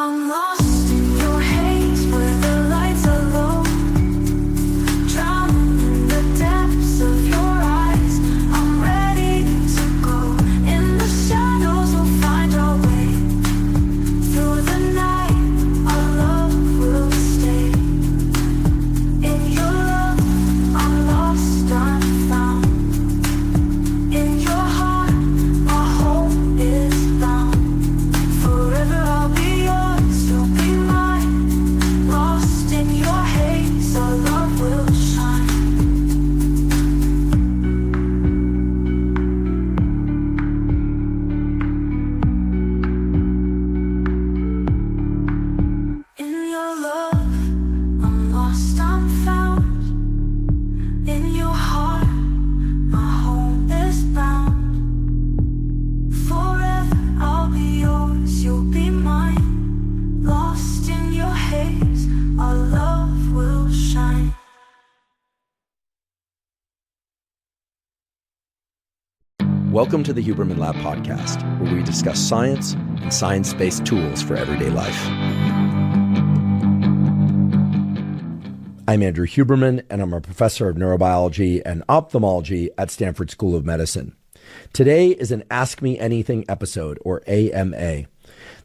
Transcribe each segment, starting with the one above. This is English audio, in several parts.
I'm lost in your haze where the lights are low, drowning in the depths of your eyes. I'm ready to go. In the shadows we'll find our way. Through the night our love will stay. In your love I'm lost, I'm found. In your heart my home is bound. Forever I'll be yours, you'll be mine. Lost in your haze, our love will shine. In your love, I'm lost, I'm found. In your heart, my home is bound. Forever I'll be yours, you'll be mine. Lost in your haze, our love will shine. Welcome to the Huberman Lab podcast, where we discuss science and science-based tools for everyday life. I'm Andrew Huberman, and I'm a professor of neurobiology and ophthalmology at Stanford School of Medicine. Today is an Ask Me Anything episode, or AMA.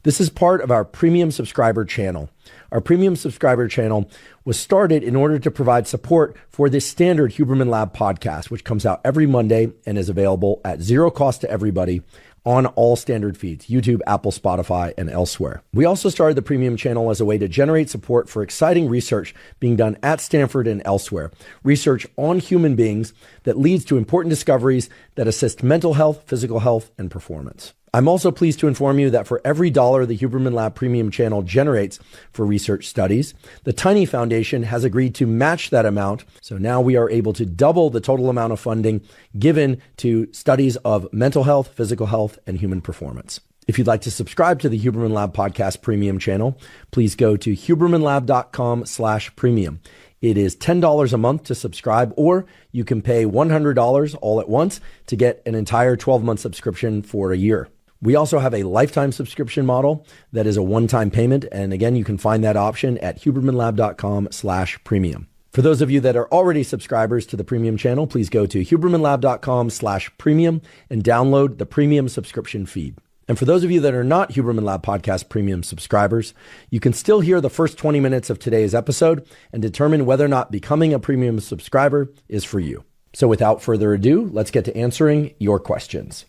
This is part of our premium subscriber channel. Our premium subscriber channel was started in order to provide support for this standard Huberman Lab podcast, which comes out every Monday and is available at zero cost to everybody on all standard feeds, YouTube, Apple, Spotify, and elsewhere. We also started the premium channel as a way to generate support for exciting research being done at Stanford and elsewhere, research on human beings that leads to important discoveries that assist mental health, physical health, and performance. I'm also pleased to inform you that for every $1 the Huberman Lab Premium channel generates for research studies, the Tiny Foundation has agreed to match that amount. So now we are able to double the total amount of funding given to studies of mental health, physical health, and human performance. If you'd like to subscribe to the Huberman Lab Podcast Premium channel, please go to hubermanlab.com/premium. It is $10 a month to subscribe, or you can pay $100 all at once to get an entire 12-month subscription for a year. We also have a lifetime subscription model that is a one-time payment. And again, you can find that option at hubermanlab.com/premium. For those of you that are already subscribers to the premium channel, please go to hubermanlab.com/premium and download the premium subscription feed. And for those of you that are not Huberman Lab Podcast Premium subscribers, you can still hear the first 20 minutes of today's episode and determine whether or not becoming a premium subscriber is for you. So without further ado, let's get to answering your questions.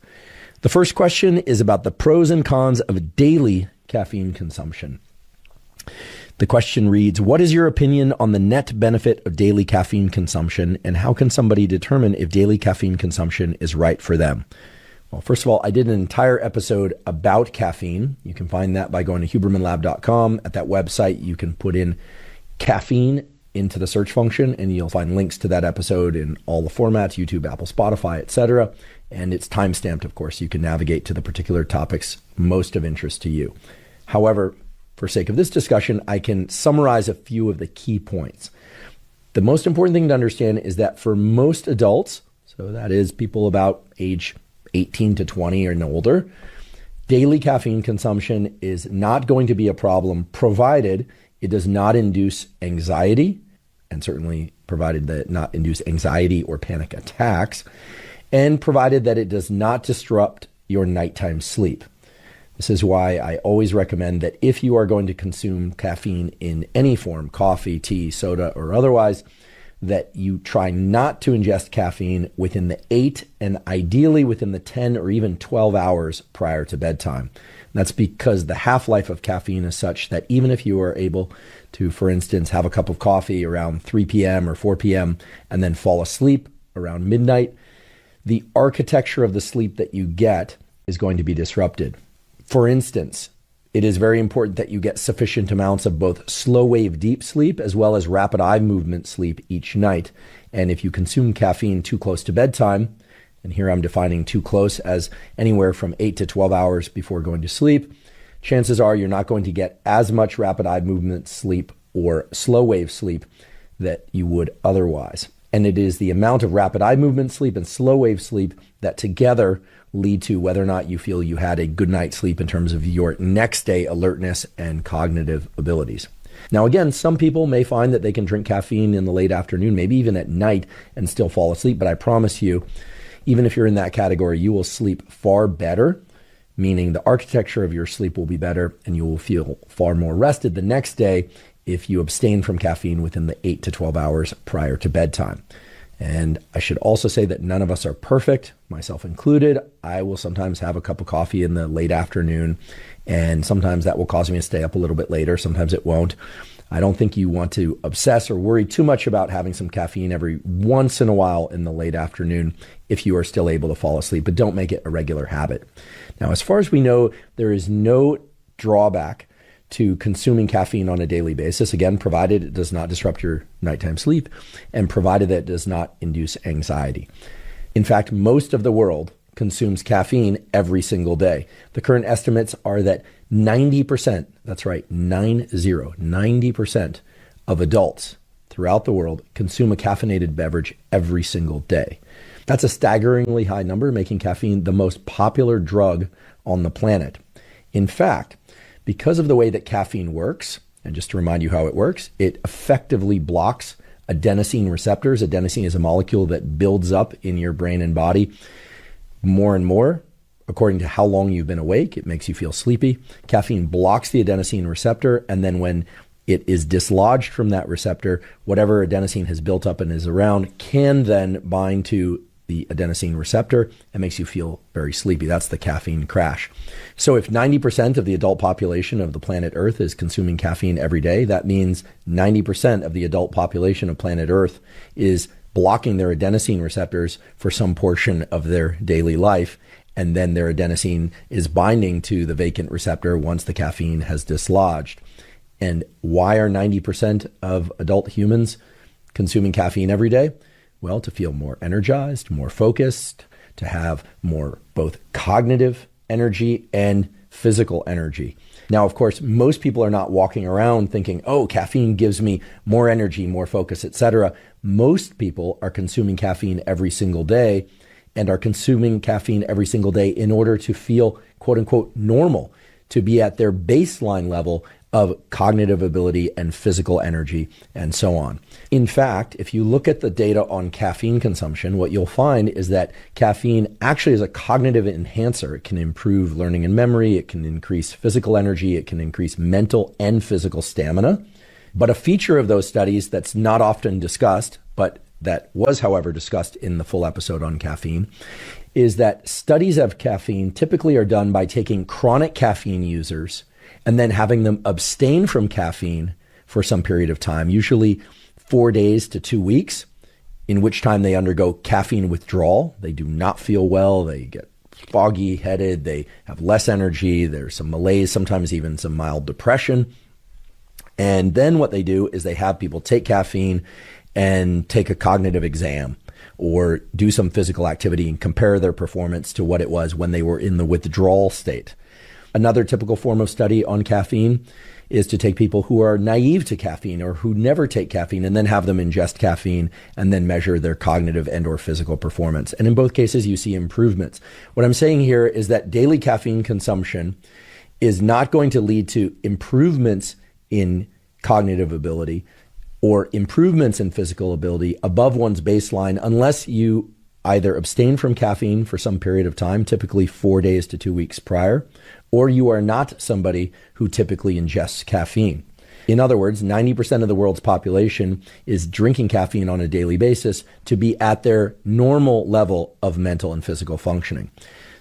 The first question is about the pros and cons of daily caffeine consumption. The question reads, what is your opinion on the net benefit of daily caffeine consumption, and how can somebody determine if daily caffeine consumption is right for them? Well, first of all, I did an entire episode about caffeine. You can find that by going to hubermanlab.com. At that website, you can put in caffeine into the search function, and you'll find links to that episode in all the formats, YouTube, Apple, Spotify, etc. And it's time-stamped, of course. You can navigate to the particular topics most of interest to you. However, for sake of this discussion, I can summarize a few of the key points. The most important thing to understand is that for most adults, so that is people about age 18 to 20 and older, daily caffeine consumption is not going to be a problem, provided it does not induce anxiety, and certainly provided that it not induce anxiety or panic attacks, and provided that it does not disrupt your nighttime sleep. This is why I always recommend that if you are going to consume caffeine in any form, coffee, tea, soda, or otherwise, that you try not to ingest caffeine within the 8 and ideally within the 10 or even 12 hours prior to bedtime. And that's because the half-life of caffeine is such that even if you are able to, for instance, have a cup of coffee around 3 p.m. or 4 p.m. and then fall asleep around midnight, the architecture of the sleep that you get is going to be disrupted. For instance, it is very important that you get sufficient amounts of both slow wave deep sleep as well as rapid eye movement sleep each night. And if you consume caffeine too close to bedtime, and here I'm defining too close as anywhere from 8 to 12 hours before going to sleep, chances are you're not going to get as much rapid eye movement sleep or slow wave sleep that you would otherwise. And it is the amount of rapid eye movement sleep and slow wave sleep that together lead to whether or not you feel you had a good night's sleep in terms of your next day alertness and cognitive abilities. Now, again, some people may find that they can drink caffeine in the late afternoon, maybe even at night, and still fall asleep. But I promise you, even if you're in that category, you will sleep far better, meaning the architecture of your sleep will be better and you will feel far more rested the next day if you abstain from caffeine within the 8 to 12 hours prior to bedtime. And I should also say that none of us are perfect, myself included. I will sometimes have a cup of coffee in the late afternoon, and sometimes that will cause me to stay up a little bit later. Sometimes it won't. I don't think you want to obsess or worry too much about having some caffeine every once in a while in the late afternoon if you are still able to fall asleep, but don't make it a regular habit. Now, as far as we know, there is no drawback to consuming caffeine on a daily basis, again, provided it does not disrupt your nighttime sleep and provided that it does not induce anxiety. In fact, most of the world consumes caffeine every single day. The current estimates are that 90%, that's right, 90% of adults throughout the world consume a caffeinated beverage every single day. That's a staggeringly high number, making caffeine the most popular drug on the planet. In fact, because of the way that caffeine works, and just to remind you how it works, it effectively blocks adenosine receptors. Adenosine is a molecule that builds up in your brain and body more and more according to how long you've been awake. It makes you feel sleepy. Caffeine blocks the adenosine receptor, and then when it is dislodged from that receptor, whatever adenosine has built up and is around can then bind to the adenosine receptor and makes you feel very sleepy. That's the caffeine crash. So if 90% of the adult population of the planet Earth is consuming caffeine every day, that means 90% of the adult population of planet Earth is blocking their adenosine receptors for some portion of their daily life. And then their adenosine is binding to the vacant receptor once the caffeine has dislodged. And why are 90% of adult humans consuming caffeine every day? Well, to feel more energized, more focused, to have more both cognitive energy and physical energy. Now, of course, most people are not walking around thinking, oh, caffeine gives me more energy, more focus, etc. Most people are consuming caffeine every single day and are consuming caffeine every single day in order to feel, quote unquote, normal, to be at their baseline level of cognitive ability and physical energy and so on. In fact, if you look at the data on caffeine consumption, what you'll find is that caffeine actually is a cognitive enhancer. It can improve learning and memory. It can increase physical energy. It can increase mental and physical stamina. But a feature of those studies that's not often discussed, but that was, however, discussed in the full episode on caffeine, is that studies of caffeine typically are done by taking chronic caffeine users and then having them abstain from caffeine for some period of time, usually 4 days to 2 weeks, in which time they undergo caffeine withdrawal. They do not feel well. They get foggy headed. They have less energy. There's some malaise, sometimes even some mild depression. And then what they do is they have people take caffeine and take a cognitive exam or do some physical activity and compare their performance to what it was when they were in the withdrawal state. Another typical form of study on caffeine is to take people who are naive to caffeine or who never take caffeine and then have them ingest caffeine and then measure their cognitive and or physical performance. And in both cases, you see improvements. What I'm saying here is that daily caffeine consumption is not going to lead to improvements in cognitive ability or improvements in physical ability above one's baseline unless you either abstain from caffeine for some period of time, typically 4 days to 2 weeks prior, or you are not somebody who typically ingests caffeine. In other words, 90% of the world's population is drinking caffeine on a daily basis to be at their normal level of mental and physical functioning.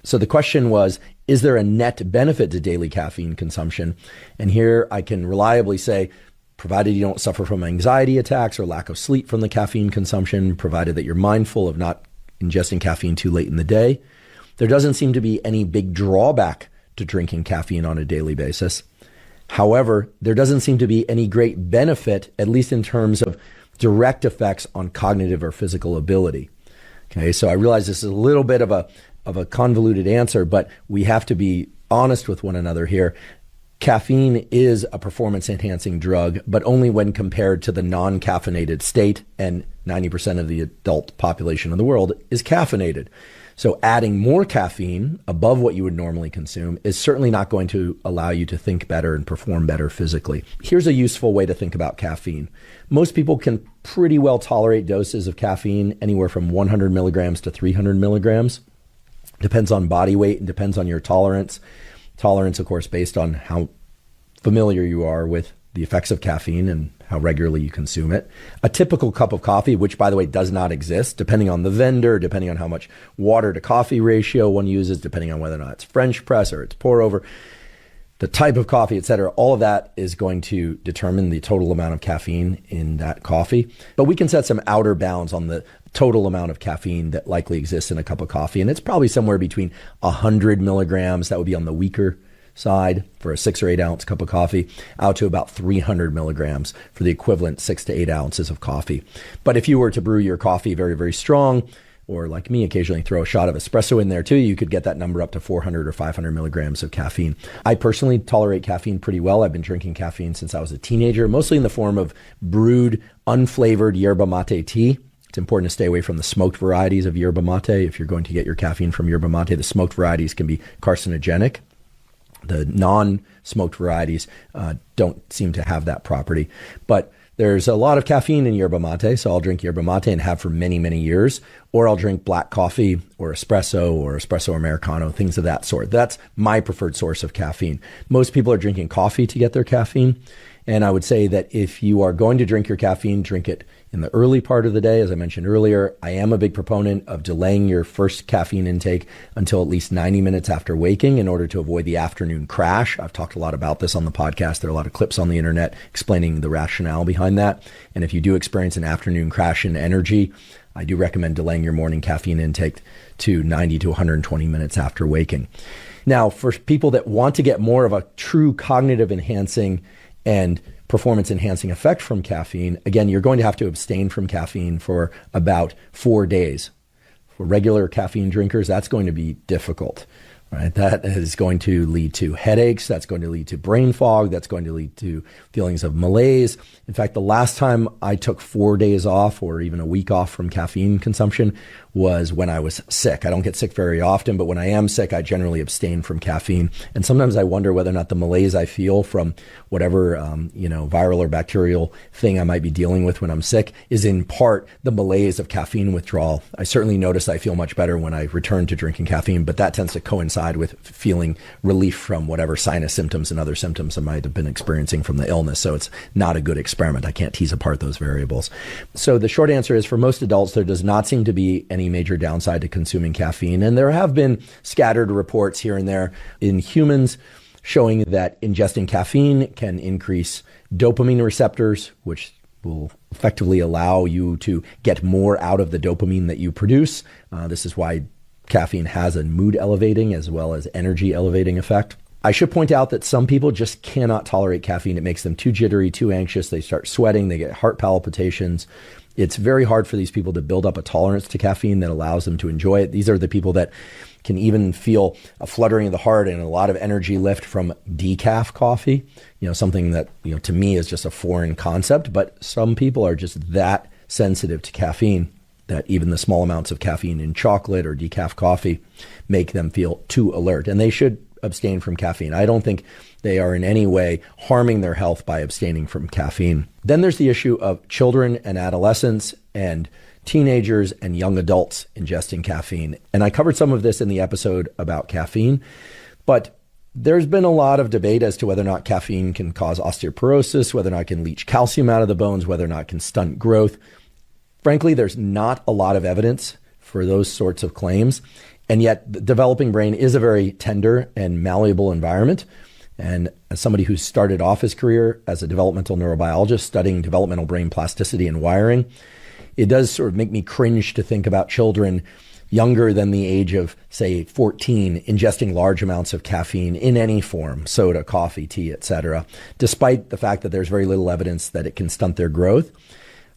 So the question was, is there a net benefit to daily caffeine consumption? And here I can reliably say, provided you don't suffer from anxiety attacks or lack of sleep from the caffeine consumption, provided that you're mindful of not ingesting caffeine too late in the day, there doesn't seem to be any big drawback to drinking caffeine on a daily basis. However, there doesn't seem to be any great benefit, at least in terms of direct effects on cognitive or physical ability. Okay, so I realize this is a little bit of a convoluted answer, but we have to be honest with one another here. Caffeine is a performance-enhancing drug, but only when compared to the non-caffeinated state, and 90% of the adult population of the world is caffeinated. So adding more caffeine above what you would normally consume is certainly not going to allow you to think better and perform better physically. Here's a useful way to think about caffeine. Most people can pretty well tolerate doses of caffeine anywhere from 100 milligrams to 300 milligrams. Depends on body weight and depends on your tolerance. Tolerance, of course, based on how familiar you are with the effects of caffeine and how regularly you consume it. A typical cup of coffee, which by the way does not exist, depending on the vendor, depending on how much water to coffee ratio one uses, depending on whether or not it's French press or it's pour over, the type of coffee, et cetera, all of that is going to determine the total amount of caffeine in that coffee. But we can set some outer bounds on the total amount of caffeine that likely exists in a cup of coffee. And it's probably somewhere between 100 milligrams, that would be on the weaker side for a 6 or 8 ounce cup of coffee, out to about 300 milligrams for the equivalent 6 to 8 ounces of coffee. But if you were to brew your coffee very, very strong, or like me, occasionally throw a shot of espresso in there too, you could get that number up to 400 or 500 milligrams of caffeine. I personally tolerate caffeine pretty well. I've been drinking caffeine since I was a teenager, mostly in the form of brewed, unflavored yerba mate tea. It's important to stay away from the smoked varieties of yerba mate. If you're going to get your caffeine from yerba mate, the smoked varieties can be carcinogenic. The non-smoked varieties don't seem to have that property. But there's a lot of caffeine in yerba mate, so I'll drink yerba mate and have for many, many years. Or I'll drink black coffee or espresso Americano, things of that sort. That's my preferred source of caffeine. Most people are drinking coffee to get their caffeine. And I would say that if you are going to drink your caffeine, drink it in the early part of the day. As I mentioned earlier, I am a big proponent of delaying your first caffeine intake until at least 90 minutes after waking in order to avoid the afternoon crash. I've talked a lot about this on the podcast. There are a lot of clips on the internet explaining the rationale behind that. And if you do experience an afternoon crash in energy, I do recommend delaying your morning caffeine intake to 90 to 120 minutes after waking. Now, for people that want to get more of a true cognitive enhancing and performance enhancing effect from caffeine, again, you're going to have to abstain from caffeine for about 4 days. For regular caffeine drinkers, that's going to be difficult, right? That is going to lead to headaches. That's going to lead to brain fog. That's going to lead to feelings of malaise. In fact, the last time I took 4 days off or even a week off from caffeine consumption was when I was sick. I don't get sick very often, but when I am sick, I generally abstain from caffeine. And sometimes I wonder whether or not the malaise I feel from whatever, viral or bacterial thing I might be dealing with when I'm sick is in part the malaise of caffeine withdrawal. I certainly notice I feel much better when I return to drinking caffeine, but that tends to coincide with feeling relief from whatever sinus symptoms and other symptoms I might have been experiencing from the illness. So it's not a good experiment. I can't tease apart those variables. So the short answer is, for most adults, there does not seem to be any major downside to consuming caffeine. And there have been scattered reports here and there in humans showing that ingesting caffeine can increase dopamine receptors, which will effectively allow you to get more out of the dopamine that you produce. This is why caffeine has a mood elevating as well as energy elevating effect. I should point out that some people just cannot tolerate caffeine. It makes them too jittery, too anxious. They start sweating, they get heart palpitations. It's very hard for these people to build up a tolerance to caffeine that allows them to enjoy it. These are the people that can even feel a fluttering of the heart and a lot of energy lift from decaf coffee, something that, to me is just a foreign concept, but some people are just that sensitive to caffeine that even the small amounts of caffeine in chocolate or decaf coffee make them feel too alert, and they should abstain from caffeine. I don't think they are in any way harming their health by abstaining from caffeine. Then there's the issue of children and adolescents and teenagers and young adults ingesting caffeine. And I covered some of this in the episode about caffeine, but there's been a lot of debate as to whether or not caffeine can cause osteoporosis, whether or not it can leach calcium out of the bones, whether or not it can stunt growth. Frankly, there's not a lot of evidence for those sorts of claims. And yet the developing brain is a very tender and malleable environment. And as somebody who started off his career as a developmental neurobiologist studying developmental brain plasticity and wiring, it does sort of make me cringe to think about children younger than the age of, say, 14, ingesting large amounts of caffeine in any form, soda, coffee, tea, etc., despite the fact that there's very little evidence that it can stunt their growth.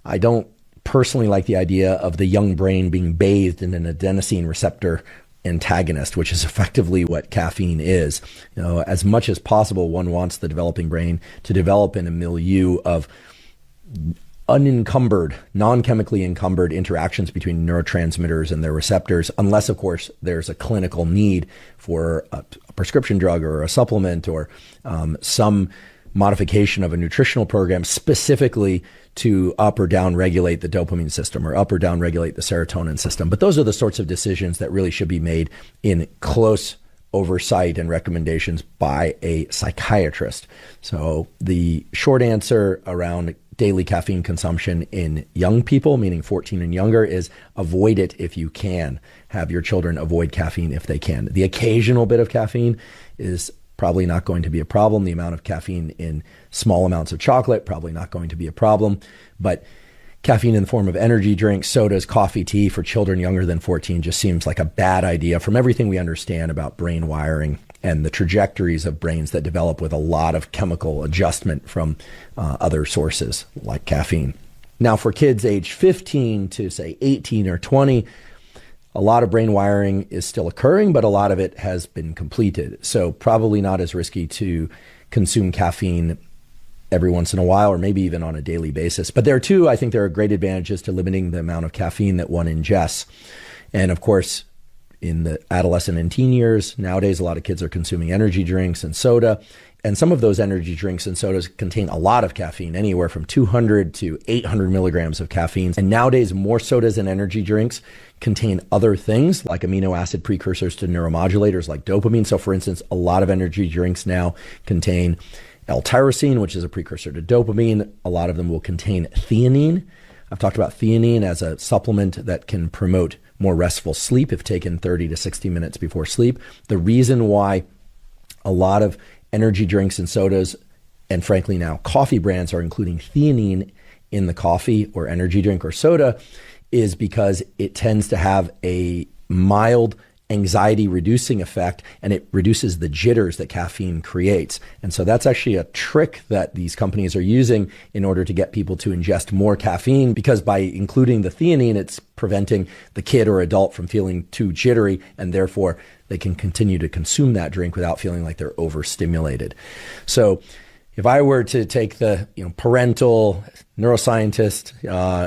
I don't personally like the idea of the young brain being bathed in an adenosine receptor antagonist, which is effectively what caffeine is. As much as possible, one wants the developing brain to develop in a milieu of unencumbered, non-chemically encumbered interactions between neurotransmitters and their receptors, unless, of course, there's a clinical need for a prescription drug or a supplement or some modification of a nutritional program specifically to up or down regulate the dopamine system or up or down regulate the serotonin system. But those are the sorts of decisions that really should be made in close oversight and recommendations by a psychiatrist. So the short answer around daily caffeine consumption in young people, meaning 14 and younger, is avoid it if you can. Have your children avoid caffeine if they can. The occasional bit of caffeine is probably not going to be a problem. The amount of caffeine in small amounts of chocolate, probably not going to be a problem. But caffeine in the form of energy drinks, sodas, coffee, tea for children younger than 14 just seems like a bad idea from everything we understand about brain wiring and the trajectories of brains that develop with a lot of chemical adjustment from other sources like caffeine. Now, for kids age 15 to say 18 or 20, a lot of brain wiring is still occurring, but a lot of it has been completed. So probably not as risky to consume caffeine every once in a while, or maybe even on a daily basis. But I think there are great advantages to limiting the amount of caffeine that one ingests. And of course, in the adolescent and teen years, nowadays, a lot of kids are consuming energy drinks and soda. And some of those energy drinks and sodas contain a lot of caffeine, anywhere from 200 to 800 milligrams of caffeine. And nowadays, more sodas and energy drinks contain other things like amino acid precursors to neuromodulators like dopamine. So for instance, a lot of energy drinks now contain L-tyrosine, which is a precursor to dopamine. A lot of them will contain theanine. I've talked about theanine as a supplement that can promote more restful sleep if taken 30 to 60 minutes before sleep. The reason why a lot of energy drinks and sodas, and frankly now coffee brands, are including theanine in the coffee or energy drink or soda is because it tends to have a mild anxiety reducing effect, and it reduces the jitters that caffeine creates. And so that's actually a trick that these companies are using in order to get people to ingest more caffeine, because by including the theanine, it's preventing the kid or adult from feeling too jittery, and therefore they can continue to consume that drink without feeling like they're overstimulated. So if I were to take the parental neuroscientist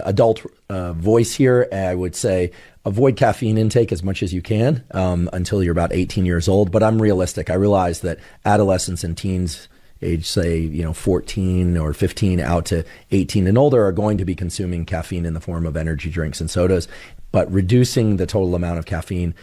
adult voice here, I would say avoid caffeine intake as much as you can until you're about 18 years old. But I'm realistic. I realize that adolescents and teens age, say, 14 or 15 out to 18 and older are going to be consuming caffeine in the form of energy drinks and sodas. But reducing the total amount of caffeine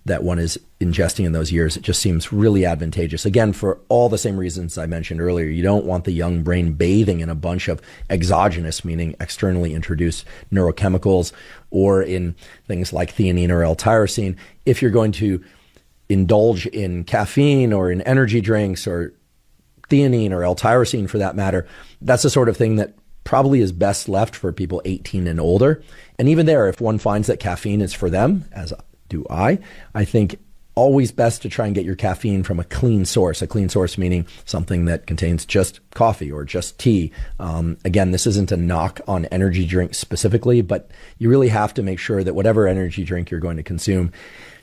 that one is ingesting in those years, it just seems really advantageous. Again, for all the same reasons I mentioned earlier, you don't want the young brain bathing in a bunch of exogenous, meaning externally introduced neurochemicals, or in things like theanine or L-tyrosine. If you're going to indulge in caffeine or in energy drinks or theanine or L-tyrosine for that matter, that's the sort of thing that probably is best left for people 18 and older. And even there, if one finds that caffeine is for them, as do I think always best to try and get your caffeine from a clean source meaning something that contains just coffee or just tea. Again, this isn't a knock on energy drinks specifically, but you really have to make sure that whatever energy drink you're going to consume,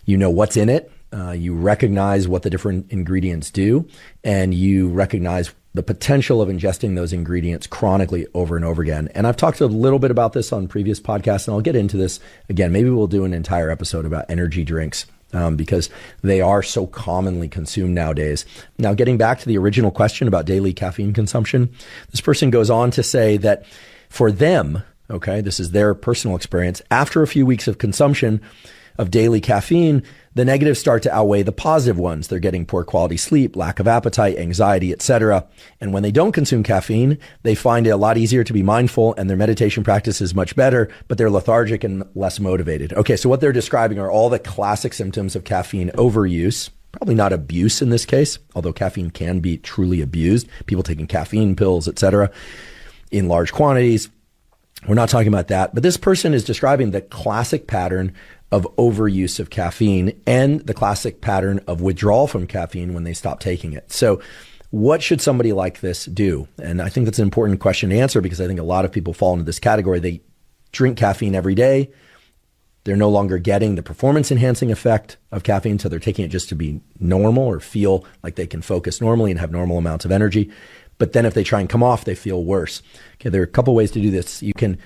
you know what's in it, you recognize what the different ingredients do, and you recognize the potential of ingesting those ingredients chronically over and over again. And I've talked a little bit about this on previous podcasts, and I'll get into this again. Maybe we'll do an entire episode about energy drinks because they are so commonly consumed nowadays. Now, getting back to the original question about daily caffeine consumption, this person goes on to say that for them, okay, this is their personal experience, after a few weeks of consumption of daily caffeine, the negatives start to outweigh the positive ones. They're getting poor quality sleep, lack of appetite, anxiety, etc. And when they don't consume caffeine, they find it a lot easier to be mindful, and their meditation practice is much better, but they're lethargic and less motivated. Okay, so what they're describing are all the classic symptoms of caffeine overuse. Probably not abuse in this case, although caffeine can be truly abused. People taking caffeine pills, etc., in large quantities. We're not talking about that. But this person is describing the classic pattern of overuse of caffeine and the classic pattern of withdrawal from caffeine when they stop taking it. So what should somebody like this do? And I think that's an important question to answer, because I think a lot of people fall into this category. They drink caffeine every day. They're no longer getting the performance enhancing effect of caffeine, so they're taking it just to be normal or feel like they can focus normally and have normal amounts of energy. But then if they try and come off, they feel worse. Okay, there are a couple ways to do this. You can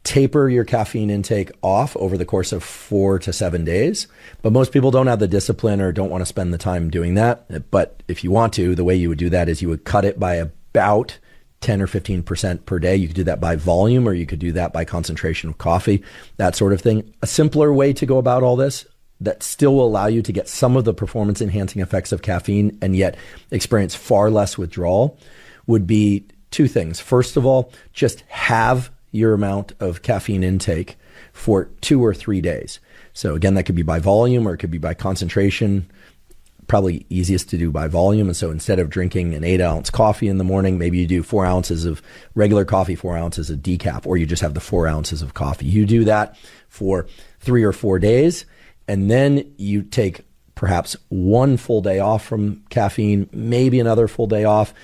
taper your caffeine intake off over the course of 4 to 7 days. But most people don't have the discipline or don't want to spend the time doing that. But if you want to, the way you would do that is you would cut it by about 10 or 15% per day. You could do that by volume, or you could do that by concentration of coffee, that sort of thing. A simpler way to go about all this that still will allow you to get some of the performance enhancing effects of caffeine and yet experience far less withdrawal would be two things. First of all, just have your amount of caffeine intake for 2 or 3 days. So again, that could be by volume or it could be by concentration. Probably easiest to do by volume. And so instead of drinking an 8-ounce coffee in the morning, maybe you do 4 ounces of regular coffee, 4 ounces of decaf, or you just have the 4 ounces of coffee. You do that for 3 or 4 days, and then you take perhaps 1 full day off from caffeine, maybe another full day off.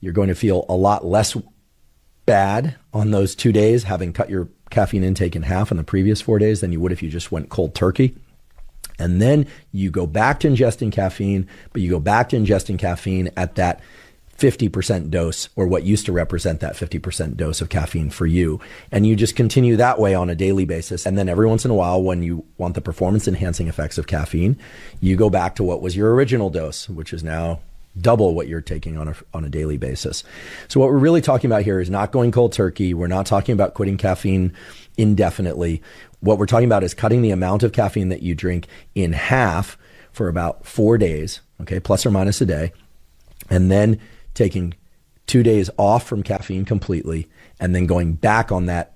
You're going to feel a lot less bad on those 2 days, having cut your caffeine intake in half in the previous 4 days than you would if you just went cold turkey. And then you go back to ingesting caffeine, but you go back to ingesting caffeine at that 50% dose, or what used to represent that 50% dose of caffeine for you. And you just continue that way on a daily basis. And then every once in a while, when you want the performance enhancing effects of caffeine, you go back to what was your original dose, which is now double what you're taking on a daily basis. So what we're really talking about here is not going cold turkey. We're not talking about quitting caffeine indefinitely. What we're talking about is cutting the amount of caffeine that you drink in half for about 4 days, okay, plus or minus a day, and then taking 2 days off from caffeine completely, and then going back on that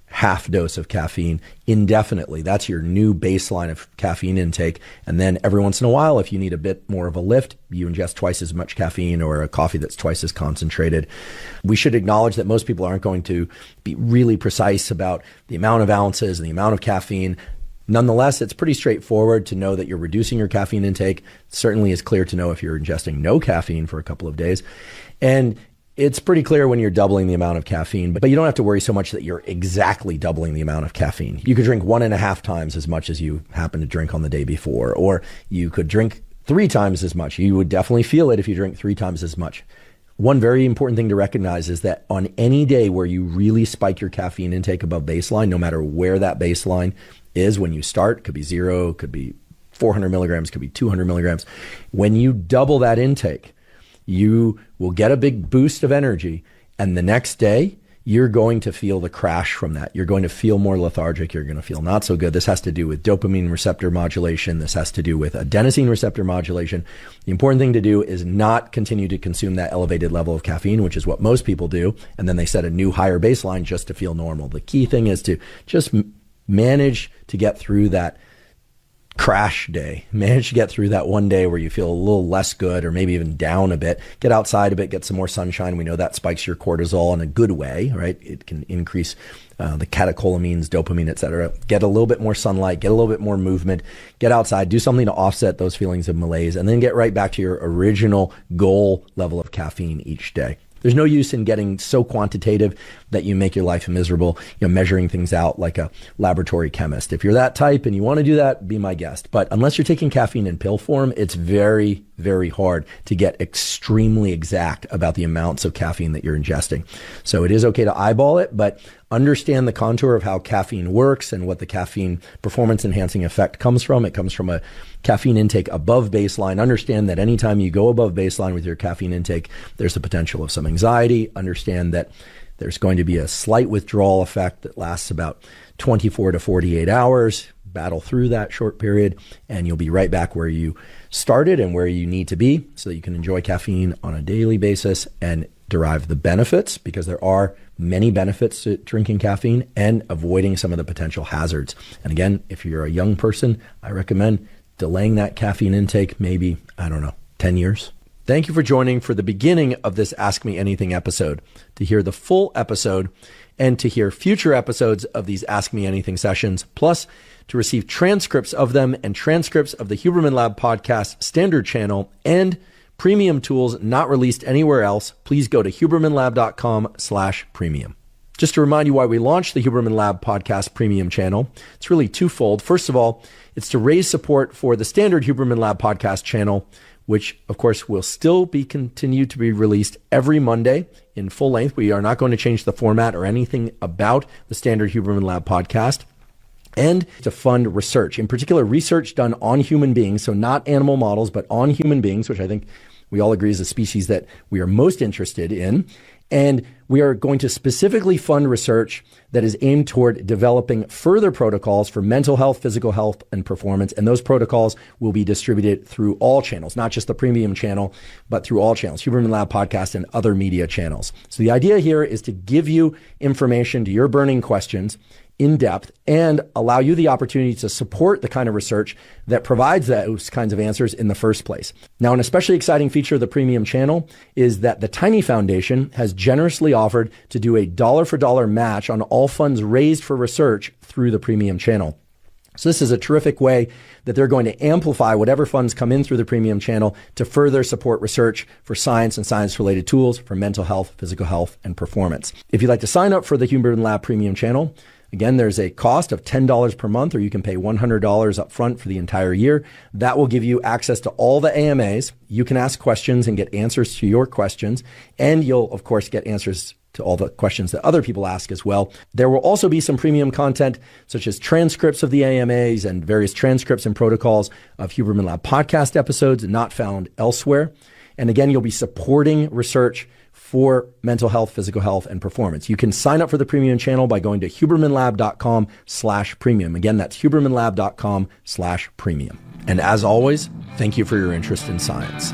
half dose of caffeine indefinitely. That's your new baseline of caffeine intake. And then every once in a while, if you need a bit more of a lift, you ingest twice as much caffeine or a coffee that's twice as concentrated. We should acknowledge that most people aren't going to be really precise about the amount of ounces and the amount of caffeine. Nonetheless, it's pretty straightforward to know that you're reducing your caffeine intake. It certainly is clear to know if you're ingesting no caffeine for a couple of days. And it's pretty clear when you're doubling the amount of caffeine, but you don't have to worry so much that you're exactly doubling the amount of caffeine. You could drink 1.5 times as much as you happen to drink on the day before, or you could drink 3 times as much. You would definitely feel it if you drink 3 times as much. One very important thing to recognize is that on any day where you really spike your caffeine intake above baseline, no matter where that baseline is when you start, could be 0, could be 400 milligrams, could be 200 milligrams. When you double that intake, you will get a big boost of energy, and the next day you're going to feel the crash from that. You're going to feel more lethargic. You're going to feel not so good. This has to do with dopamine receptor modulation. This has to do with adenosine receptor modulation. The important thing to do is not continue to consume that elevated level of caffeine, which is what most people do, and then they set a new higher baseline just to feel normal. The key thing is to just manage to get through that crash day, manage to get through that one day where you feel a little less good or maybe even down a bit. Get outside a bit, get some more sunshine. We know that spikes your cortisol in a good way, right? It can increase the catecholamines, dopamine, etc. Get a little bit more sunlight, get a little bit more movement, get outside, do something to offset those feelings of malaise, and then get right back to your original goal level of caffeine each day. There's no use in getting so quantitative that you make your life miserable, measuring things out like a laboratory chemist. If you're that type and you want to do that, be my guest. But unless you're taking caffeine in pill form, it's very, very hard to get extremely exact about the amounts of caffeine that you're ingesting. So it is okay to eyeball it, but understand the contour of how caffeine works and what the caffeine performance enhancing effect comes from. It comes from a caffeine intake above baseline. Understand that anytime you go above baseline with your caffeine intake, there's the potential of some anxiety. Understand that there's going to be a slight withdrawal effect that lasts about 24 to 48 hours. Battle through that short period, and you'll be right back where you started and where you need to be so that you can enjoy caffeine on a daily basis and derive the benefits, because there are many benefits to drinking caffeine, and avoiding some of the potential hazards. And again, if you're a young person, I recommend delaying that caffeine intake maybe, 10 years. Thank you for joining for the beginning of this Ask Me Anything episode. To hear the full episode and to hear future episodes of these Ask Me Anything sessions, plus to receive transcripts of them and transcripts of the Huberman Lab podcast standard channel and premium tools not released anywhere else, please go to hubermanlab.com/premium. Just to remind you why we launched the Huberman Lab podcast premium channel, it's really twofold. First of all, it's to raise support for the standard Huberman Lab podcast channel, which of course will still be continued to be released every Monday in full length. We are not going to change the format or anything about the standard Huberman Lab podcast. And to fund research, in particular research done on human beings, so not animal models, but on human beings, which I think we all agree is a species that we are most interested in. And we are going to specifically fund research that is aimed toward developing further protocols for mental health, physical health, and performance. And those protocols will be distributed through all channels, not just the premium channel, but through all channels, Huberman Lab podcast and other media channels. So the idea here is to give you information to your burning questions in depth and allow you the opportunity to support the kind of research that provides those kinds of answers in the first place. Now, an especially exciting feature of the premium channel is that the Tiny Foundation has generously offered to do a dollar for dollar match on all funds raised for research through the premium channel. So this is a terrific way that they're going to amplify whatever funds come in through the premium channel to further support research for science and science-related tools for mental health, physical health, and performance. If you'd like to sign up for the Huberman Lab premium channel, again, there's a cost of $10 per month, or you can pay $100 up front for the entire year. That will give you access to all the AMAs. You can ask questions and get answers to your questions. And you'll, of course, get answers to all the questions that other people ask as well. There will also be some premium content, such as transcripts of the AMAs and various transcripts and protocols of Huberman Lab podcast episodes not found elsewhere. And again, you'll be supporting research for mental health, physical health, and performance. You can sign up for the premium channel by going to hubermanlab.com/premium. Again, that's hubermanlab.com/premium. And as always, thank you for your interest in science.